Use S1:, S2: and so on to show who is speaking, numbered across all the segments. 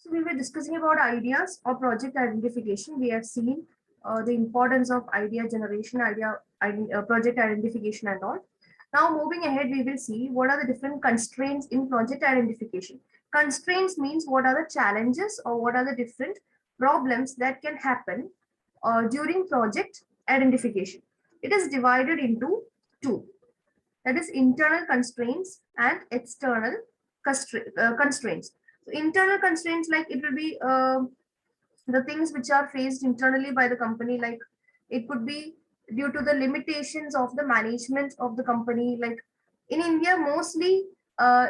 S1: So we were discussing about ideas or project identification. We have seen the importance of idea generation, project identification and all. Now moving ahead, we will see what are the different constraints in project identification. Constraints means what are the challenges or what are the different problems that can happen during project identification. It is divided into two, that is internal constraints and external constraints. So internal constraints, like it will be the things which are faced internally by the company, like it could be due to the limitations of the management of the company. Like in India, mostly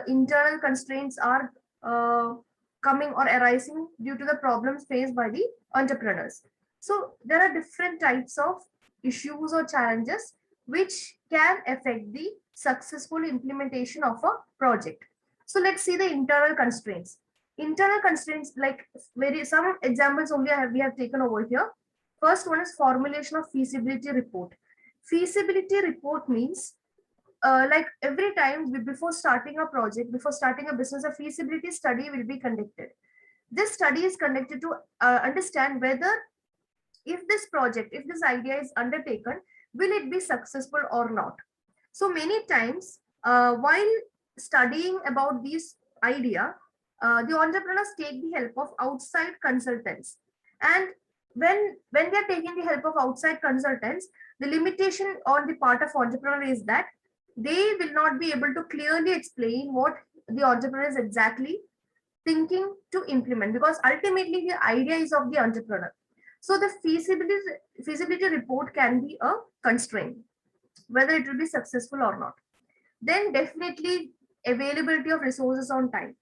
S1: internal constraints are uh, coming or arising due to the problems faced by the entrepreneurs. So there are different types of issues or challenges which can affect the successful implementation of a project. So let's see the internal constraints. Internal constraints, like very some examples only we have taken over here. First one is formulation of feasibility report. Feasibility report means like every time before starting a project, before starting a business, a feasibility study will be conducted. This study is conducted to understand whether if this project, if this idea is undertaken, will it be successful or not. So many times while studying about this idea, the entrepreneurs take the help of outside consultants. And when they're taking the help of outside consultants, the limitation on the part of entrepreneur is that they will not be able to clearly explain what the entrepreneur is exactly thinking to implement, because ultimately the idea is of the entrepreneur. So the feasibility report can be a constraint, whether it will be successful or not. Then definitely availability of resources on time,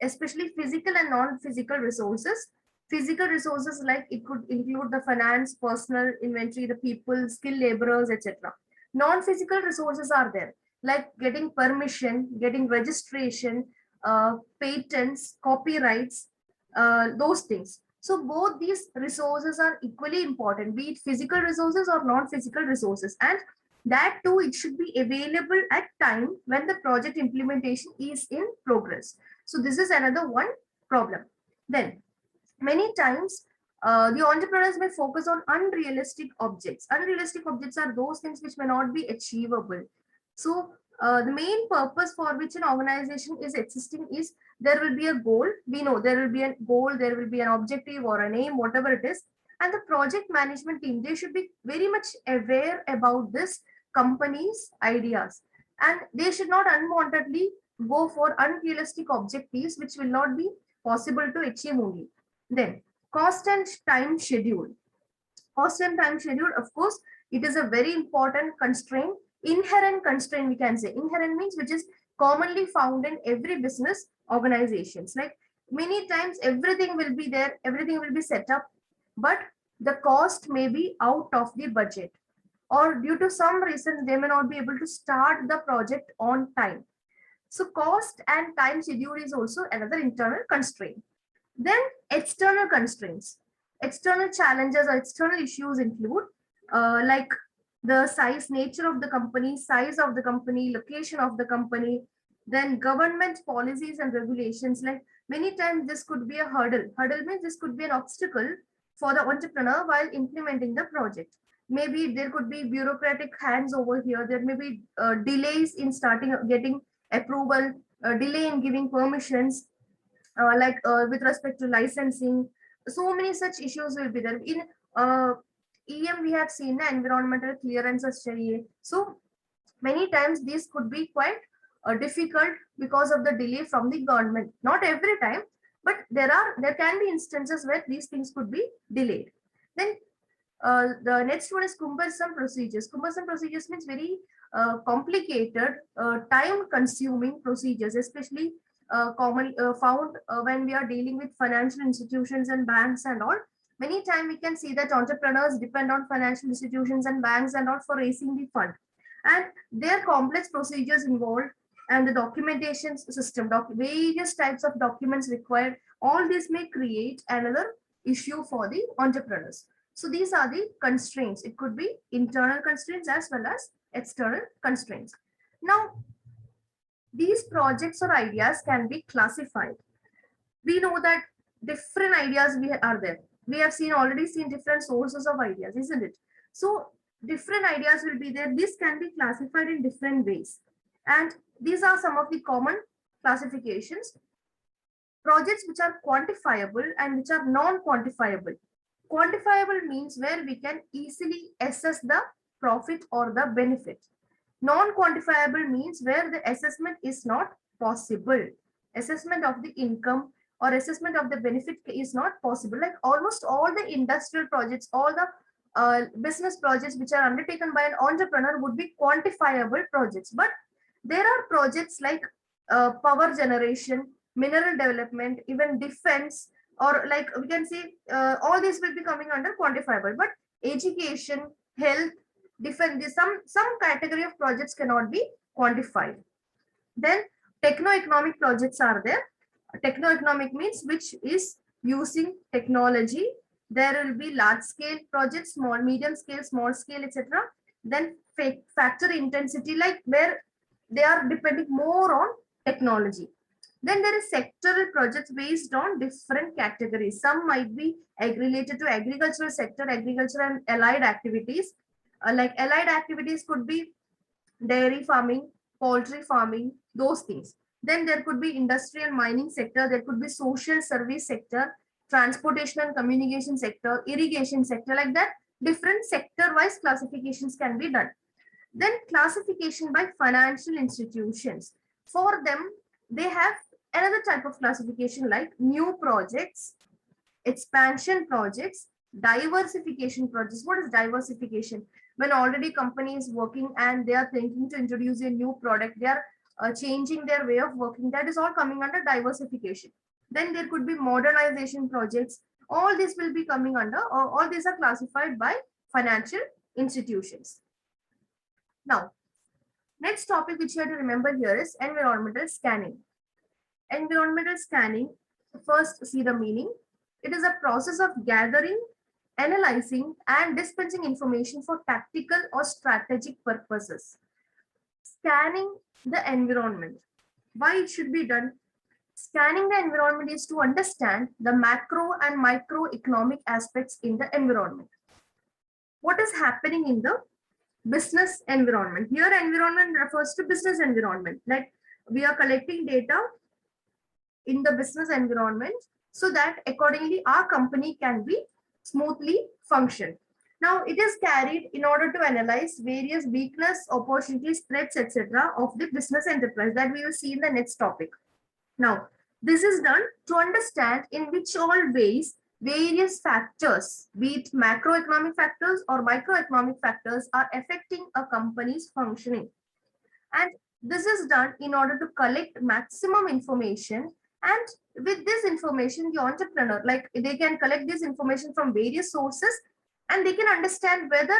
S1: especially physical and non-physical resources. Physical resources, like it could include the finance, personal, inventory, the people, skilled laborers, etc. Non-physical resources are there, like getting permission, getting registration, patents, copyrights, those things. So both these resources are equally important, be it physical resources or non-physical resources, and that too, it should be available at time when the project implementation is in progress. So this is another one problem. Then many times the entrepreneurs may focus on unrealistic objects. Unrealistic objects are those things which may not be achievable. So the main purpose for which an organization is existing is there will be a goal. We know there will be a goal, there will be an objective or a name, whatever it is. And the project management team, they should be very much aware about this company's ideas. And they should not unwantedly go for unrealistic objectives which will not be possible to achieve only. Then cost and time schedule. Cost and time schedule, of course, it is a very important constraint, inherent constraint we can say. Inherent means which is commonly found in every business organizations. Like many times everything will be there, everything will be set up, but the cost may be out of the budget, or due to some reason they may not be able to start the project on time. So cost and time schedule is also another internal constraint. Then external constraints. External challenges or external issues include like the size, nature of the company, size of the company, location of the company, then government policies and regulations. Like many times this could be a hurdle. Hurdle means this could be an obstacle for the entrepreneur while implementing the project. Maybe there could be bureaucratic hands over here. There may be delays in starting getting approval, delay in giving permissions, with respect to licensing. So many such issues will be there. In EM, we have seen environmental clearances. So many times these could be quite difficult because of the delay from the government. Not every time, but there can be instances where these things could be delayed. Then the next one is cumbersome procedures. Cumbersome procedures means very complicated, time-consuming procedures, especially common found when we are dealing with financial institutions and banks and all. Many times we can see that entrepreneurs depend on financial institutions and banks and all for raising the fund, and their complex procedures involved, and the documentation system, various types of documents required. All this may create another issue for the entrepreneurs. So these are the constraints. It could be internal constraints as well as external constraints. Now, these projects or ideas can be classified. We know that different ideas are there. We have already seen different sources of ideas, isn't it? So different ideas will be there. This can be classified in different ways. And these are some of the common classifications. Projects which are quantifiable and which are non-quantifiable. Quantifiable means where we can easily assess the profit or the benefit. Non-quantifiable means where the assessment is not possible. Assessment of the income or assessment of the benefit is not possible. Like almost all the industrial projects, all the business projects which are undertaken by an entrepreneur would be quantifiable projects. But there are projects like power generation, mineral development, even defense, or like we can see all these will be coming under quantifiable. But education, health, defense, some category of projects cannot be quantified. Then techno-economic projects are there. Techno-economic means which is using technology. There will be large scale projects, small, medium scale, small scale, etc. Then factory intensity, like where they are depending more on technology. Then there is sectoral projects based on different categories. Some might be related to agricultural sector, agriculture and allied activities. Like allied activities could be dairy farming, poultry farming, those things. Then there could be industry and mining sector, there could be social service sector, transportation and communication sector, irrigation sector, like that. Different sector wise classifications can be done. Then classification by financial institutions. For them, they have another type of classification like new projects, expansion projects, diversification projects. What is diversification? When already company is working and they are thinking to introduce a new product, they are changing their way of working. That is all coming under diversification. Then there could be modernization projects. All this will be coming under, or all these are classified by financial institutions. Now, next topic which you have to remember here is environmental scanning. Environmental scanning, first see the meaning. It is a process of gathering, analyzing, and dispensing information for tactical or strategic purposes. Scanning the environment. Why it should be done? Scanning the environment is to understand the macro and microeconomic aspects in the environment. What is happening in the business environment? Here, environment refers to business environment. Like we are collecting data in the business environment so that accordingly our company can be smoothly function. Now it is carried in order to analyze various weakness, opportunities, threats, etc. of the business enterprise that we will see in the next topic. Now this is done to understand in which all ways various factors, be it macroeconomic factors or microeconomic factors, are affecting a company's functioning. And this is done in order to collect maximum information. And with this information, the entrepreneur, like they can collect this information from various sources and they can understand whether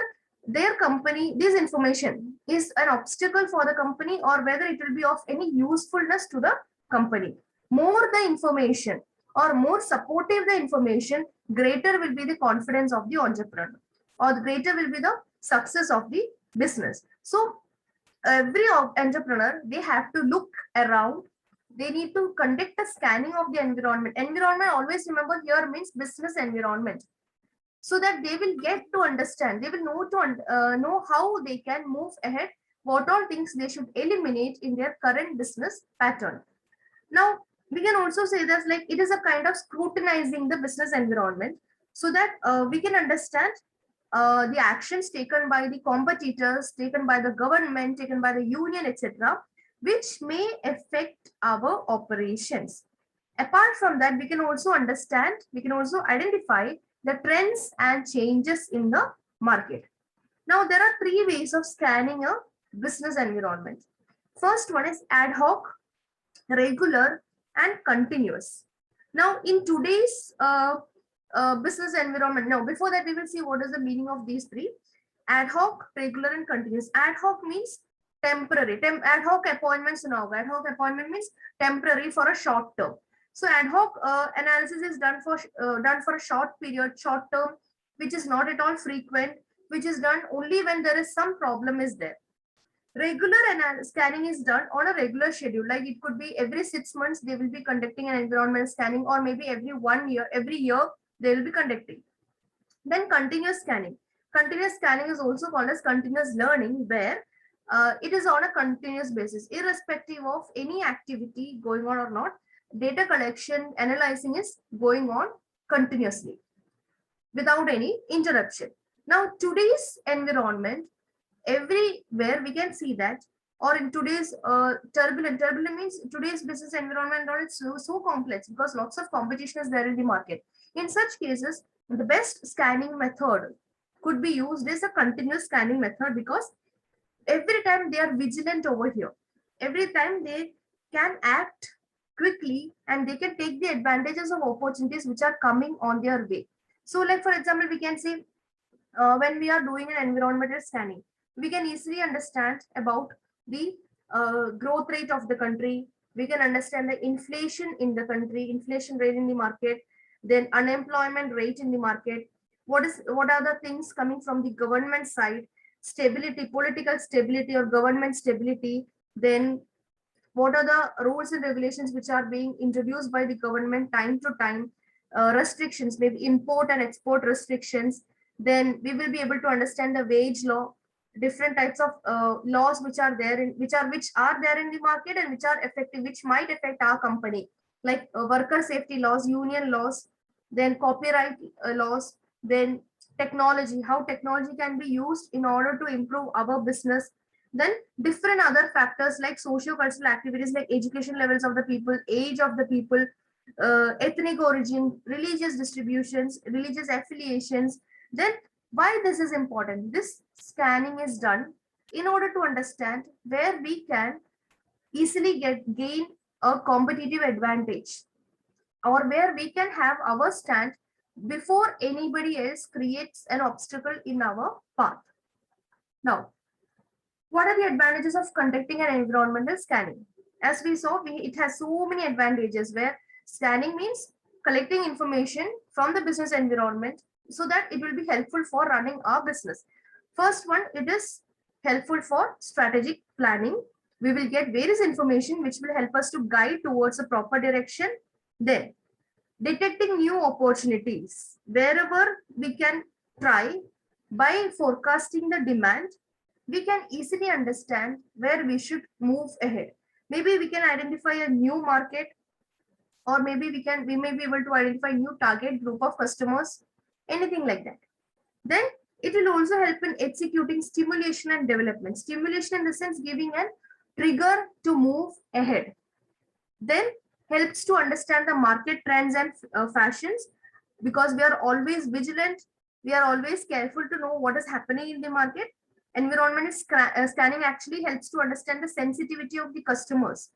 S1: their company, this information is an obstacle for the company or whether it will be of any usefulness to the company. More the information or more supportive the information, greater will be the confidence of the entrepreneur or greater will be the success of the business. So every entrepreneur, they have to look around. They need to conduct a scanning of the environment. Environment, always remember here, means business environment, so that they will get to understand, they will know how they can move ahead, what all things they should eliminate in their current business pattern. Now we can also say that like it is a kind of scrutinizing the business environment so that we can understand the actions taken by the competitors, taken by the government, taken by the union, etc., which may affect our operations. Apart from that, we can also understand, we can also identify the trends and changes in the market. Now, there are three ways of scanning a business environment. First one is ad hoc, regular, and continuous. Now, in today's business environment, now before that, we will see what is the meaning of these three: ad hoc, regular, and continuous. Ad hoc means temporary. Ad hoc appointments now. Ad hoc appointment means temporary for a short term. So ad hoc analysis is done for a short period, short term, which is not at all frequent, which is done only when there is some problem is there. Regular scanning is done on a regular schedule. Like it could be every 6 months they will be conducting an environmental scanning, or maybe every 1 year, every year they will be conducting. Then continuous scanning. Continuous scanning is also called as continuous learning, where it is on a continuous basis, irrespective of any activity going on or not. Data collection, analyzing is going on continuously without any interruption. Now, today's environment, everywhere we can see that, or in today's turbulent means today's business environment, or it's so complex because lots of competition is there in the market. In such cases, the best scanning method could be used is a continuous scanning method, because every time they are vigilant over here, every time they can act quickly and they can take the advantages of opportunities which are coming on their way. So like for example, we can say when we are doing an environmental scanning, we can easily understand about the growth rate of the country. We can understand the inflation in the country, inflation rate in the market, then unemployment rate in the market. What are the things coming from the government side? Stability, political stability or government stability. Then what are the rules and regulations which are being introduced by the government time to time? Restrictions, maybe import and export restrictions. Then we will be able to understand the wage law, different types of laws which are there in which are there in the market and which are effective, which might affect our company, like worker safety laws, union laws, then copyright laws, then technology, how technology can be used in order to improve our business. Then different other factors like socio-cultural activities, like education levels of the people, age of the people, ethnic origin, religious distributions, religious affiliations. Then why this is important? This scanning is done in order to understand where we can easily gain a competitive advantage, or where we can have our stand before anybody else creates an obstacle in our path. Now, what are the advantages of conducting an environmental scanning? As we saw, it has so many advantages, where scanning means collecting information from the business environment so that it will be helpful for running our business. First one, it is helpful for strategic planning. We will get various information which will help us to guide towards a proper direction. Then detecting new opportunities. Wherever we can try, by forecasting the demand, we can easily understand where we should move ahead. Maybe we can identify a new market, or maybe we may be able to identify new target group of customers, anything like that. Then it will also help in executing stimulation and development. Stimulation in the sense giving a trigger to move ahead. Then helps to understand the market trends and fashions, because we are always vigilant, we are always careful to know what is happening in the market. Environmental scanning actually helps to understand the sensitivity of the customers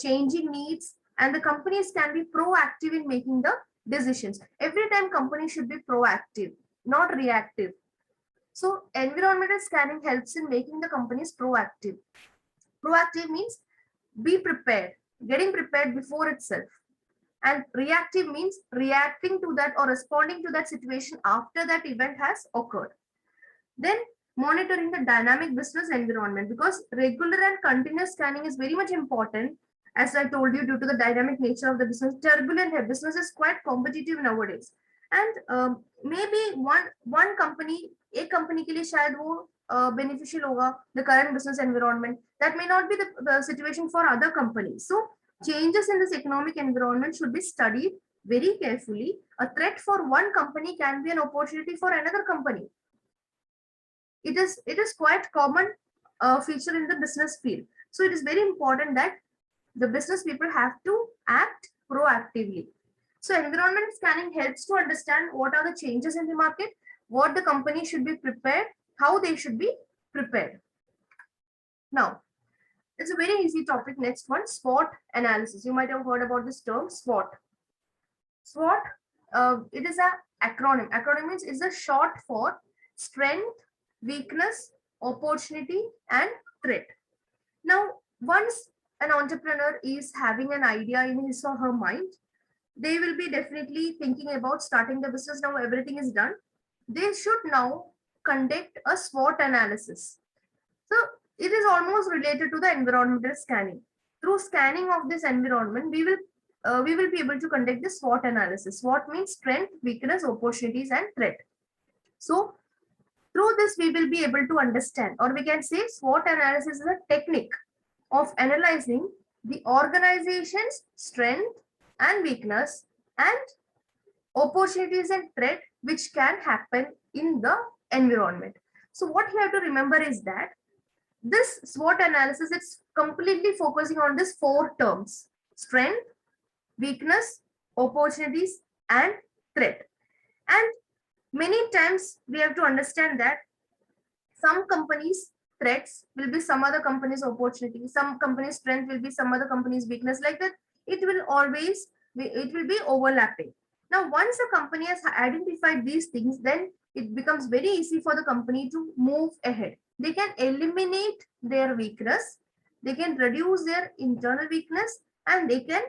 S1: changing needs, and the companies can be proactive in making the decisions. Every time companies should be proactive, not reactive. So environmental scanning helps in making the companies proactive. Proactive means be prepared, getting prepared before itself. And reactive means reacting to that or responding to that situation after that event has occurred. Then monitoring the dynamic business environment, because regular and continuous scanning is very much important. As I told you, due to the dynamic nature of the business, turbulent business is quite competitive nowadays. And maybe one company, एक company के लिए शायद वो beneficial होगा the current business environment. That may not be the situation for other companies. So changes in this economic environment should be studied very carefully. A threat for one company can be an opportunity for another company. It is quite common feature in the business field. So it is very important that the business people have to act proactively. So environmental scanning helps to understand what are the changes in the market, what the company should be prepared, how they should be prepared. Now, it's a very easy topic. Next one, SWOT analysis. You might have heard about this term, SWOT. SWOT, it is an acronym. Acronym means is a short for strength, weakness, opportunity, and threat. Now, once an entrepreneur is having an idea in his or her mind, they will be definitely thinking about starting the business. Now everything is done. They should now conduct a SWOT analysis. So it is almost related to the environmental scanning. Through scanning of this environment, we will be able to conduct the SWOT analysis. SWOT means strength, weakness, opportunities, and threat. So through this, we will be able to understand, or we can say SWOT analysis is a technique of analyzing the organization's strength and weakness and opportunities and threat which can happen in the environment. So what you have to remember is that this SWOT analysis is completely focusing on these four terms: strength, weakness, opportunities, and threat. And many times we have to understand that some companies threats will be some other companies opportunity, some companies strength will be some other companies weakness, like that. It will always be overlapping. Now once a company has identified these things, then it becomes very easy for the company to move ahead. They can eliminate their weakness, they can reduce their internal weakness, and they can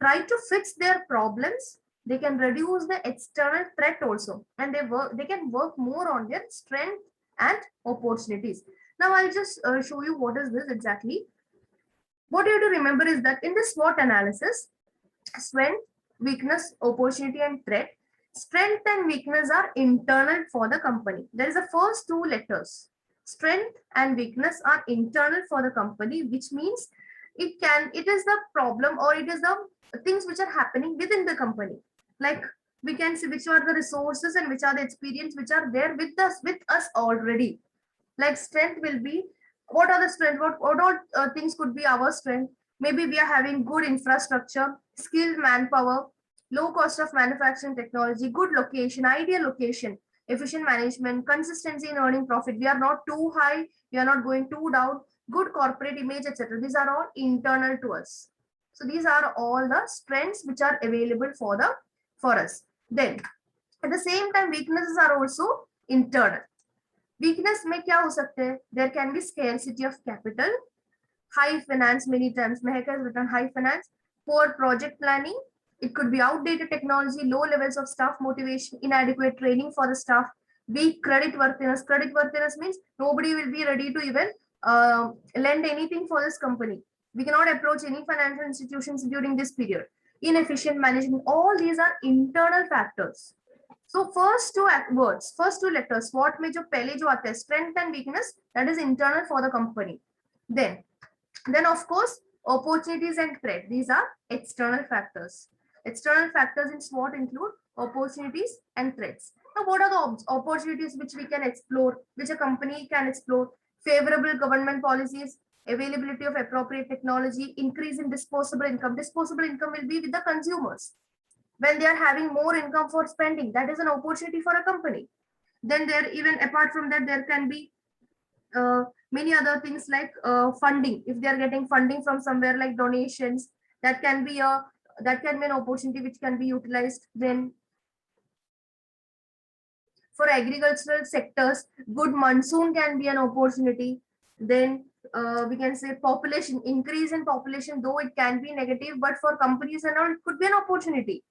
S1: try to fix their problems. They can reduce the external threat also, and they can work more on their strength and opportunities. Now I'll just show you what is this exactly. What you have to remember is that in the SWOT analysis, strength, weakness, opportunity, and threat, strength and weakness are internal for the company. There is the first two letters. Strength and weakness are internal for the company, which means it is the problem, or it is the things which are happening within the company. Like we can see which are the resources and which are the experience which are there with us already. Like strength will be, what are the strength, what all things could be our strength. Maybe we are having good infrastructure, skilled manpower, low cost of manufacturing technology, good location, ideal location, efficient management, consistency in earning profit. We are not too high, we are not going too down, good corporate image, etc. These are all internal to us. So these are all the strengths which are available for us. Then at the same time, weaknesses are also internal. Weakness में क्या हो सकते हैं? There can be scarcity of capital, high finance. Many times Mehak has written high finance, poor project planning. It could be outdated technology, low levels of staff motivation, inadequate training for the staff, weak credit worthiness. Credit worthiness means nobody will be ready to even lend anything for this company. We cannot approach any financial institutions during this period. Inefficient management. All these are internal factors. So first two words, first two letters, SWOT में जो पहले जो आता है, strength and weakness, that is internal for the company. Then of course, opportunities and threat. These are external factors. External factors in SWOT include opportunities and threats. Now, what are the opportunities which we can explore, which a company can explore? Favorable government policies, availability of appropriate technology, increase in disposable income. Disposable income will be with the consumers. When they are having more income for spending, that is an opportunity for a company. Then there, even apart from that, there can be many other things like funding. If they are getting funding from somewhere like donations, that can be an opportunity which can be utilized. Then for agricultural sectors, good monsoon can be an opportunity. Then we can say population, increase in population, though it can be negative, but for companies and all, it could be an opportunity.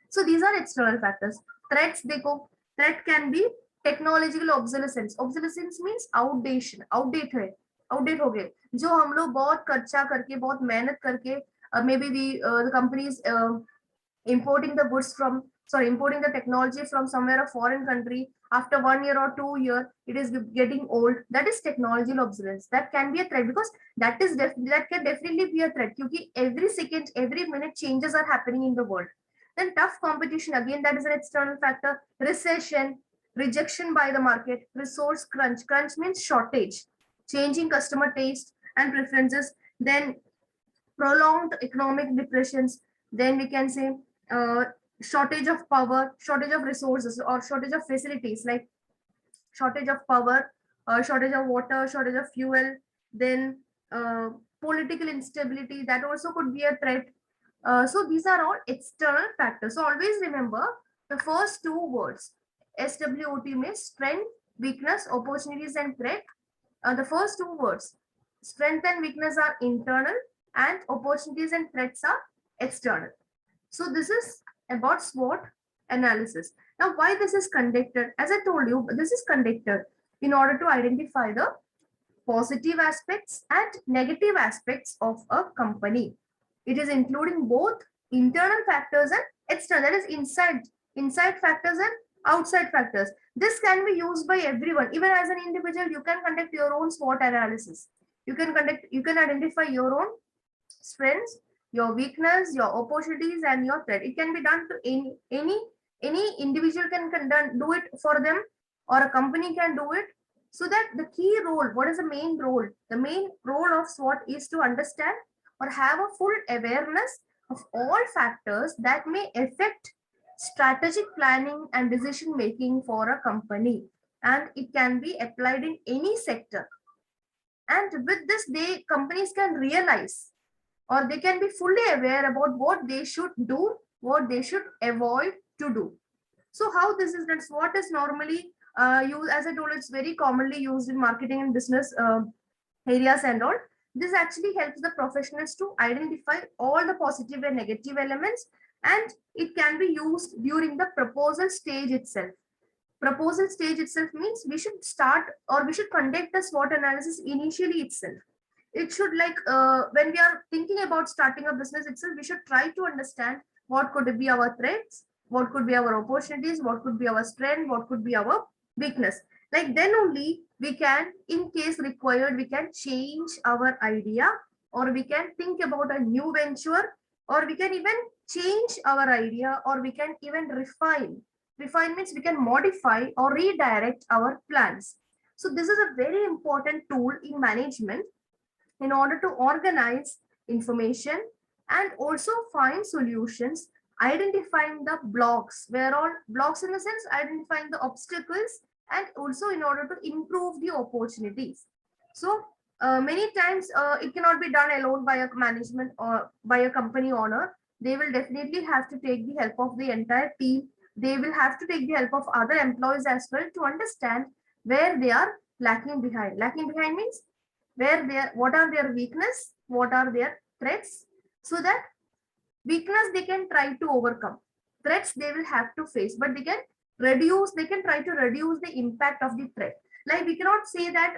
S1: So these are external factors. Threats, देखो, threat can be technological obsolescence. Obsolescence means outdated हो गए. जो हम लोग बहुत खर्चा करके, बहुत मेहनत करके, maybe the companies importing the technology from somewhere a foreign country. After 1 year or 2 years, it is getting old. That is technological obsolescence. That can be a threat, because that can definitely be a threat. Because every second, every minute, changes are happening in the world. Then tough competition, again, that is an external factor. Recession, rejection by the market, resource crunch. Crunch means shortage, changing customer taste and preferences. Then prolonged economic depressions. Then we can say shortage of power, shortage of resources, or shortage of facilities, like shortage of power, shortage of water, shortage of fuel. Then political instability, that also could be a threat. So these are all external factors. So always remember the first two words. SWOT means strength, weakness, opportunities, and threat. The first two words, strength and weakness, are internal, and opportunities and threats are external. So this is about SWOT analysis. Now, why this is conducted? As I told you, this is conducted in order to identify the positive aspects and negative aspects of a company. It is including both internal factors and external, that is inside factors and outside factors. This can be used by everyone. Even as an individual, you can conduct your own SWOT analysis. You can identify your own strengths, your weakness, your opportunities, and your threat. It can be done to any individual can do it for them, or a company can do it. So that the key role, what is the main role? The main role of SWOT is to understand or have a full awareness of all factors that may affect strategic planning and decision making for a company, and it can be applied in any sector. And with this, companies can realize, or they can be fully aware about what they should do, what they should avoid to do. So how this is done? SWOT is normally used, as I told, it's very commonly used in marketing and business areas and all. This actually helps the professionals to identify all the positive and negative elements, and it can be used during the proposal stage itself. Proposal stage itself means we should start, or we should conduct a SWOT analysis initially itself. It should, like, when we are thinking about starting a business itself, we should try to understand what could be our threats, what could be our opportunities, what could be our strength, what could be our weakness. Like, then only we can, in case required, we can change our idea, or we can think about a new venture, or we can even change our idea, or we can even refine. Refine means we can modify or redirect our plans. So this is a very important tool in management in order to organize information and also find solutions, identifying the blocks, where all blocks, in the sense identifying the obstacles, and also in order to improve the opportunities. So many times it cannot be done alone by a management or by a company owner. They will definitely have to take the help of the entire team. They will have to take the help of other employees as well to understand where they are lacking behind. Lacking behind means where they are, what are their weakness, what are their threats, so that weakness they can try to overcome, threats they will have to face, but they can try to reduce the impact of the threat. Like, we cannot say that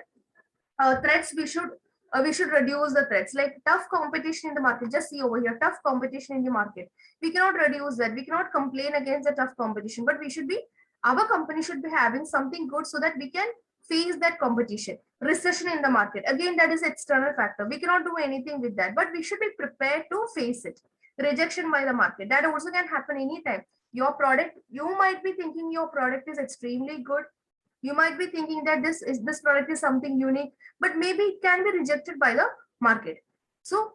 S1: threats we should reduce the threats, like tough competition in the market. Just see over here, tough competition in the market, we cannot reduce that, we cannot complain against the tough competition, but we should be, our company should be having something good so that we can face that competition. Recession in the market, again, that is external factor, we cannot do anything with that, but we should be prepared to face it. Rejection by the market, that also can happen anytime. Your product, you might be thinking your product is extremely good, you might be thinking that this product is something unique, but maybe it can be rejected by the market. So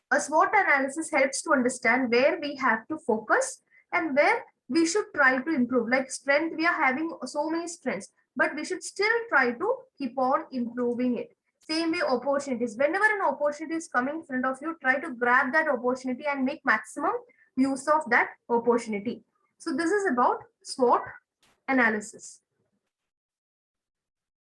S1: a SWOT analysis helps to understand where we have to focus and where we should try to improve. Like strength, we are having so many strengths, but we should still try to keep on improving it. Same way, opportunities, whenever an opportunity is coming in front of you, try to grab that opportunity and make maximum use of that opportunity. So this is about SWOT analysis.